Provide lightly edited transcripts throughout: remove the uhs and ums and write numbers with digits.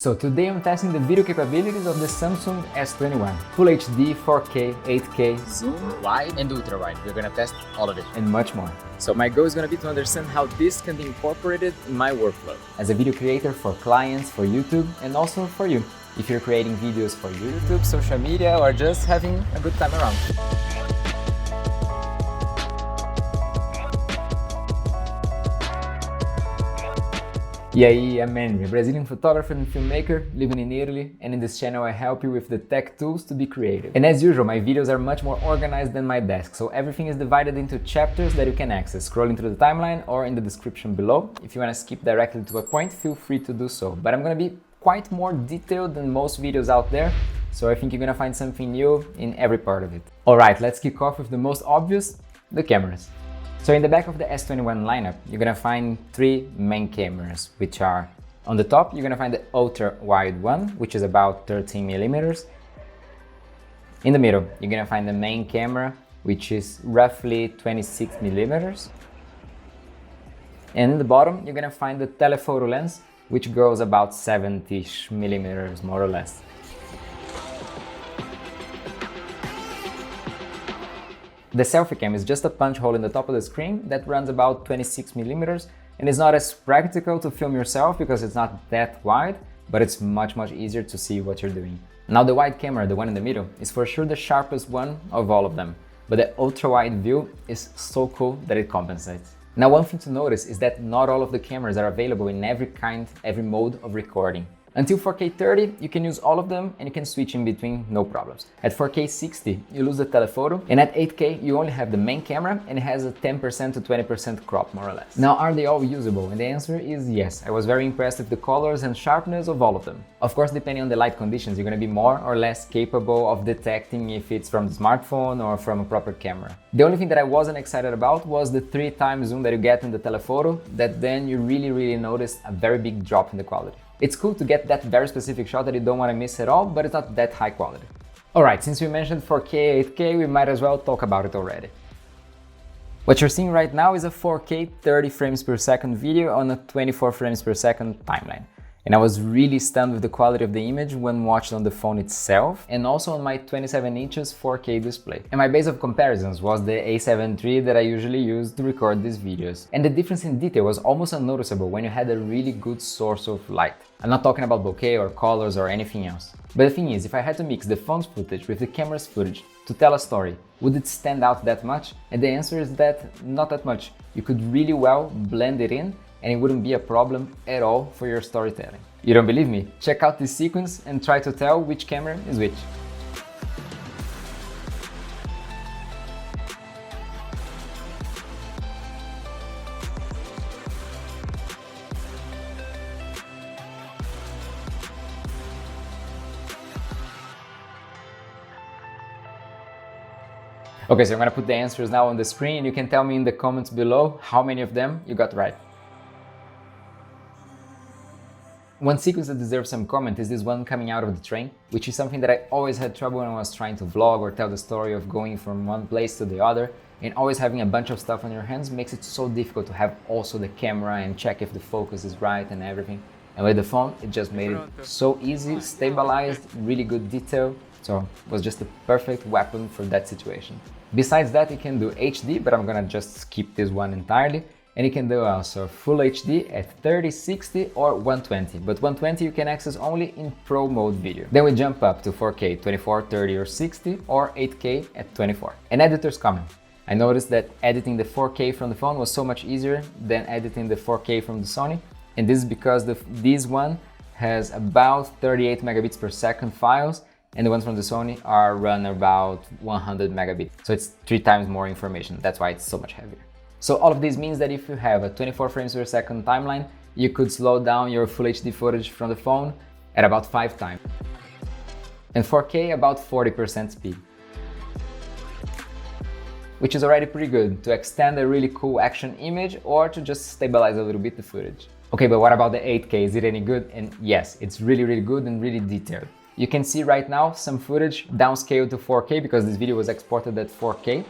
So today I'm testing the video capabilities of the Samsung S21. Full HD, 4K, 8K, zoom, wide and ultra wide. We're gonna test all of it. and much more. So my goal is gonna be to understand how this can be incorporated in my workflow. As a video creator for clients, for YouTube, and also for you. If you're creating videos for YouTube, social media, or just having a good time around. E aí, I'm Henry, a Brazilian photographer and filmmaker living in Italy, and in this channel I help you with the tech tools to be creative. And as usual, my videos are much more organized than my desk, so everything is divided into chapters that you can access, scrolling through the timeline or in the description below. If you want to skip directly to a point, feel free to do so. But I'm gonna be quite more detailed than most videos out there, so I think you're gonna find something new in every part of it. Alright, let's kick off with the most obvious, the cameras. So in the back of the S21 lineup, you're gonna find three main cameras, which are on the top, you're gonna find the ultra wide one, which is about 13 millimeters. In the middle, you're gonna find the main camera, which is roughly 26 millimeters. And in the bottom, you're gonna find the telephoto lens, which goes about 70 millimeters, more or less. The selfie cam is just a punch hole in the top of the screen that runs about 26 millimeters and is not as practical to film yourself because it's not that wide, but it's much easier to see what you're doing. Now the wide camera, the one in the middle, is for sure the sharpest one of all of them, but the ultra wide view is so cool that it compensates. Now one thing to notice is that not all of the cameras are available in every mode of recording. Until 4K 30, you can use all of them and you can switch in between, no problems. At 4K 60, you lose the telephoto, and at 8K, you only have the main camera and it has a 10% to 20% crop, more or less. Now, are they all usable? And the answer is yes. I was very impressed with the colors and sharpness of all of them. Of course, depending on the light conditions, you're going to be more or less capable of detecting if it's from the smartphone or from a proper camera. The only thing that I wasn't excited about was the 3x zoom that you get in the telephoto, that then you really notice a very big drop in the quality. It's cool to get that very specific shot that you don't want to miss at all, but it's not that high quality. Alright, since we mentioned 4K, 8K, we might as well talk about it already. What you're seeing right now is a 4K 30 frames per second video on a 24 frames per second timeline. And I was really stunned with the quality of the image when watched on the phone itself and also on my 27 inches 4K display. And my base of comparisons was the A7 III that I usually use to record these videos. And the difference in detail was almost unnoticeable when you had a really good source of light. I'm not talking about bokeh or colors or anything else. But the thing is, if I had to mix the phone's footage with the camera's footage to tell a story, would it stand out that much? And the answer is that not that much. You could really well blend it in and it wouldn't be a problem at all for your storytelling. You don't believe me? Check out this sequence and try to tell which camera is which. Okay, so I'm gonna put the answers now on the screen. You can tell me in the comments below how many of them you got right. One sequence that deserves some comment is this one coming out of the train, which is something that I always had trouble when I was trying to vlog or tell the story of going from one place to the other, and always having a bunch of stuff on your hands makes it so difficult to have also the camera and check if the focus is right and everything. And with the phone, it just made it so easy, stabilized, really good detail, so it was just the perfect weapon for that situation. Besides that, it can do HD, but I'm gonna just skip this one entirely. And you can do also Full HD at 30, 60 or 120, but 120 you can access only in Pro mode video. Then we jump up to 4K, 24, 30 or 60 or 8K at 24. An editor's comment. I noticed that editing the 4K from the phone was so much easier than editing the 4K from the Sony, and this is because this one has about 38 megabits per second files, and the ones from the Sony are run about 100 megabits, so it's 3 times more information. That's why it's so much heavier. So all of this means that if you have a 24 frames per second timeline, you could slow down your Full HD footage from the phone at about 5 times. And 4K about 40% speed. Which is already pretty good to extend a really cool action image or to just stabilize a little bit the footage. Okay, but what about the 8K? Is it any good? And yes, it's really good and really detailed. You can see right now some footage downscaled to 4K because this video was exported at 4K.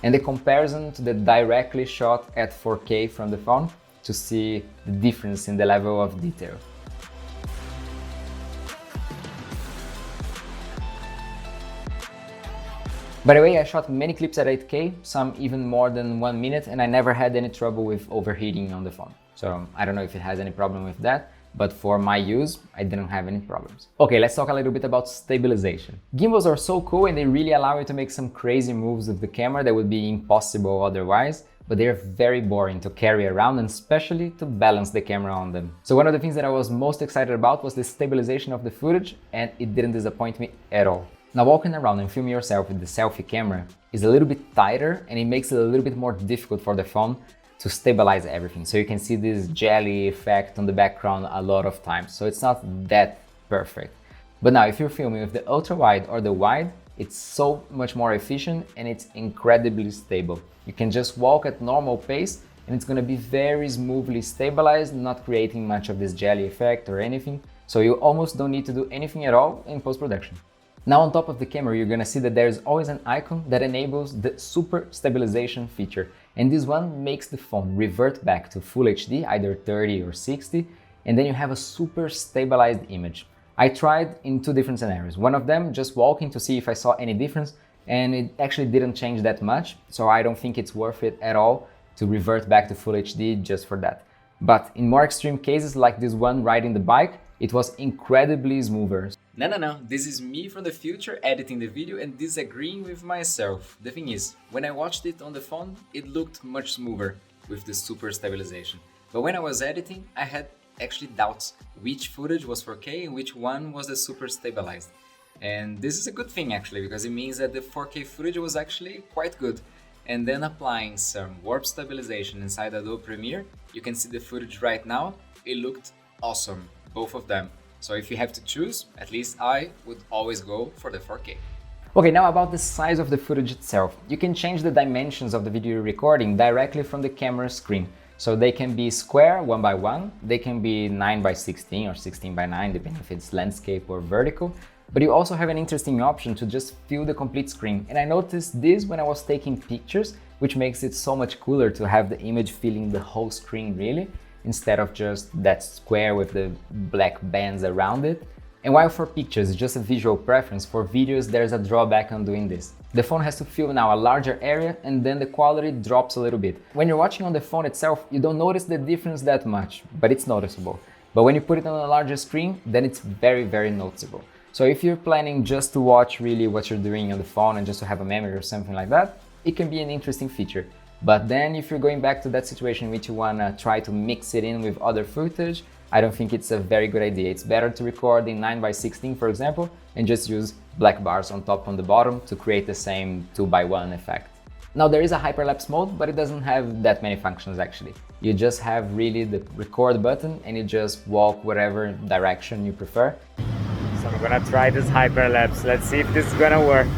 and the comparison to the directly shot at 4K from the phone to see the difference in the level of detail. By the way, I shot many clips at 8K, some even more than 1 minute, and I never had any trouble with overheating on the phone. So I don't know if it has any problem with that, but for my use, I didn't have any problems. Okay, let's talk a little bit about stabilization. Gimbals are so cool and they really allow you to make some crazy moves with the camera that would be impossible otherwise, but they're very boring to carry around and especially to balance the camera on them. So one of the things that I was most excited about was the stabilization of the footage, and it didn't disappoint me at all. Now, walking around and filming yourself with the selfie camera is a little bit tighter and it makes it a little bit more difficult for the phone to stabilize everything. So you can see this jelly effect on the background a lot of times. So it's not that perfect. But now if you're filming with the ultra wide or the wide, it's so much more efficient and it's incredibly stable. You can just walk at normal pace and it's going to be very smoothly stabilized, not creating much of this jelly effect or anything. So you almost don't need to do anything at all in post-production. Now on top of the camera, you're gonna see that there's always an icon that enables the super stabilization feature. And this one makes the phone revert back to Full HD, either 30 or 60, and then you have a super stabilized image. I tried in two different scenarios. One of them, just walking to see if I saw any difference, and it actually didn't change that much, so I don't think it's worth it at all to revert back to Full HD just for that. But in more extreme cases, like this one riding the bike, it was incredibly smoother. No, this is me from the future editing the video and disagreeing with myself. The thing is, when I watched it on the phone, it looked much smoother with the super stabilization. But when I was editing, I had actually doubts which footage was 4K and which one was the super stabilized. And this is a good thing actually, because it means that the 4K footage was actually quite good. And then applying some warp stabilization inside Adobe Premiere, you can see the footage right now, it looked awesome, both of them. So if you have to choose, at least I would always go for the 4K. Okay, now about the size of the footage itself. You can change the dimensions of the video you're recording directly from the camera screen. So they can be square 1 by 1, they can be 9 by 16 or 16 by 9, depending if it's landscape or vertical. But you also have an interesting option to just fill the complete screen. And I noticed this when I was taking pictures, which makes it so much cooler to have the image filling the whole screen really, instead of just that square with the black bands around it. And while for pictures it's just a visual preference, for videos there's a drawback on doing this. The phone has to fill now a larger area and then the quality drops a little bit. When you're watching on the phone itself, you don't notice the difference that much, but it's noticeable. But when you put it on a larger screen, then it's very noticeable. So if you're planning just to watch really what you're doing on the phone and just to have a memory or something like that, it can be an interesting feature. But then if you're going back to that situation in which you want to try to mix it in with other footage, I don't think it's a very good idea. It's better to record in 9 by 16, for example, and just use black bars on top and the bottom to create the same 2 by 1 effect. Now there is a hyperlapse mode, but it doesn't have that many functions actually. You just have really the record button and you just walk whatever direction you prefer. So I'm gonna try this hyperlapse. Let's see if this is gonna work.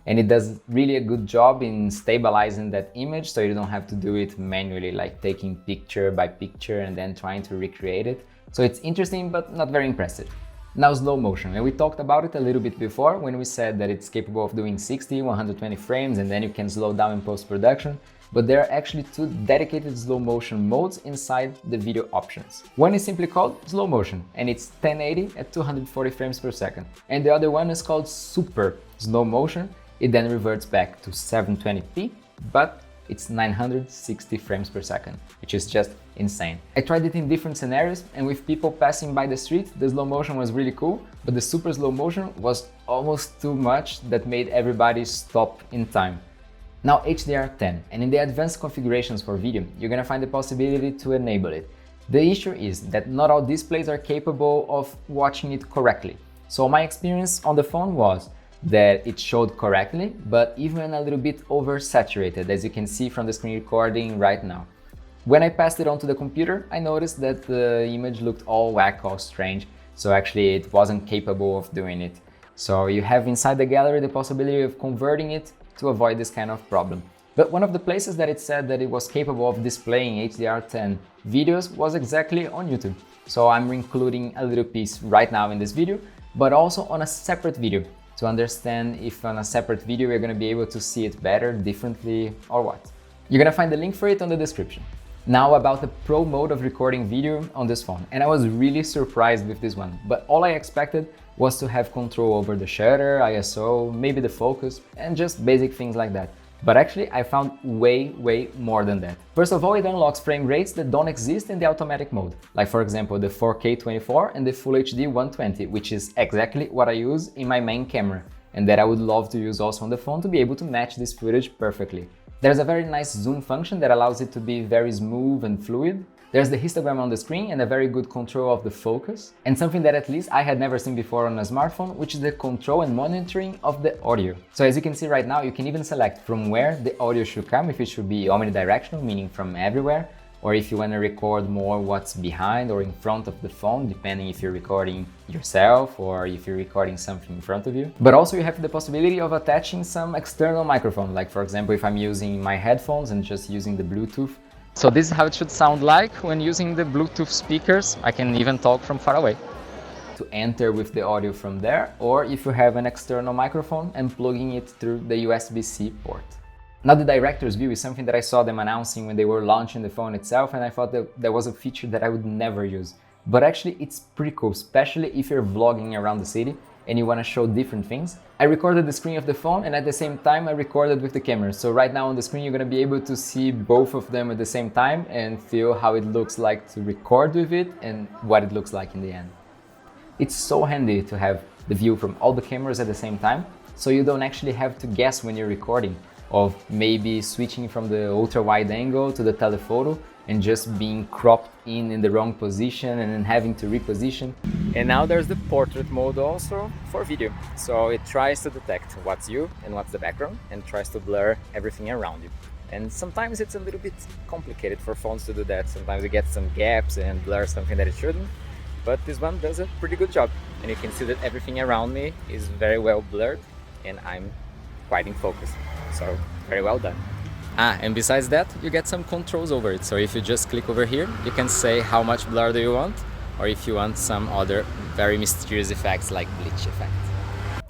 And it does really a good job in stabilizing that image, so you don't have to do it manually, like taking picture by picture and then trying to recreate it. So it's interesting, but not very impressive. Now slow motion, and we talked about it a little bit before when we said that it's capable of doing 60, 120 frames and then you can slow down in post-production, but there are actually two dedicated slow motion modes inside the video options. One is simply called slow motion and it's 1080 at 240 frames per second. And the other one is called super slow motion. It then reverts back to 720p, but it's 960 frames per second, which is just insane. I tried it in different scenarios, and with people passing by the street, the slow motion was really cool, but the super slow motion was almost too much that made everybody stop in time. Now HDR10, and in the advanced configurations for video, you're gonna find the possibility to enable it. The issue is that not all displays are capable of watching it correctly. So my experience on the phone was that it showed correctly, but even a little bit oversaturated, as you can see from the screen recording right now. When I passed it onto the computer, I noticed that the image looked all whack, all strange, so actually it wasn't capable of doing it. So you have inside the gallery the possibility of converting it to avoid this kind of problem. But one of the places that it said that it was capable of displaying HDR10 videos was exactly on YouTube. So I'm including a little piece right now in this video, but also on a separate video, to understand if on a separate video you're going to be able to see it better, differently, or what. You're going to find the link for it on the description. Now about the pro mode of recording video on this phone, and I was really surprised with this one, but all I expected was to have control over the shutter, ISO, maybe the focus, and just basic things like that. But actually I found way more than that. First of all, it unlocks frame rates that don't exist in the automatic mode, like for example the 4K 24 and the Full HD 120, which is exactly what I use in my main camera, and that I would love to use also on the phone to be able to match this footage perfectly. There's a very nice zoom function that allows it to be very smooth and fluid. There's the histogram on the screen and a very good control of the focus. And something that at least I had never seen before on a smartphone, which is the control and monitoring of the audio. So as you can see right now, you can even select from where the audio should come, if it should be omnidirectional, meaning from everywhere, or if you want to record more what's behind or in front of the phone, depending if you're recording yourself or if you're recording something in front of you. But also you have the possibility of attaching some external microphone, like for example if I'm using my headphones and just using the Bluetooth. So this is how it should sound like when using the Bluetooth speakers. I can even talk from far away. To enter with the audio from there, or if you have an external microphone and plugging it through the USB-C port. Now the director's view is something that I saw them announcing when they were launching the phone itself, and I thought that was a feature that I would never use. But actually it's pretty cool, especially if you're vlogging around the city and you want to show different things. I recorded the screen of the phone and at the same time I recorded with the camera. So right now on the screen you're going to be able to see both of them at the same time and feel how it looks like to record with it and what it looks like in the end. It's so handy to have the view from all the cameras at the same time, so you don't actually have to guess when you're recording, of maybe switching from the ultra-wide angle to the telephoto and just being cropped in the wrong position and then having to reposition. And now there's the portrait mode also for video. So it tries to detect what's you and what's the background and tries to blur everything around you. And sometimes it's a little bit complicated for phones to do that. Sometimes you get some gaps and blur something that it shouldn't. But this one does a pretty good job. And you can see that everything around me is very well blurred and I'm quite in focus. So very well done. And besides that, you get some controls over it. So if you just click over here, you can say how much blur do you want, or if you want some other very mysterious effects like bleach effect.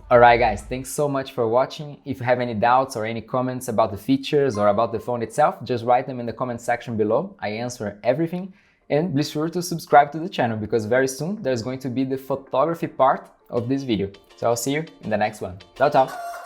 Alright guys, thanks so much for watching. If you have any doubts or any comments about the features or about the phone itself, just write them in the comment section below. I answer everything. And be sure to subscribe to the channel because very soon there's going to be the photography part of this video. So I'll see you in the next one. Ciao, ciao!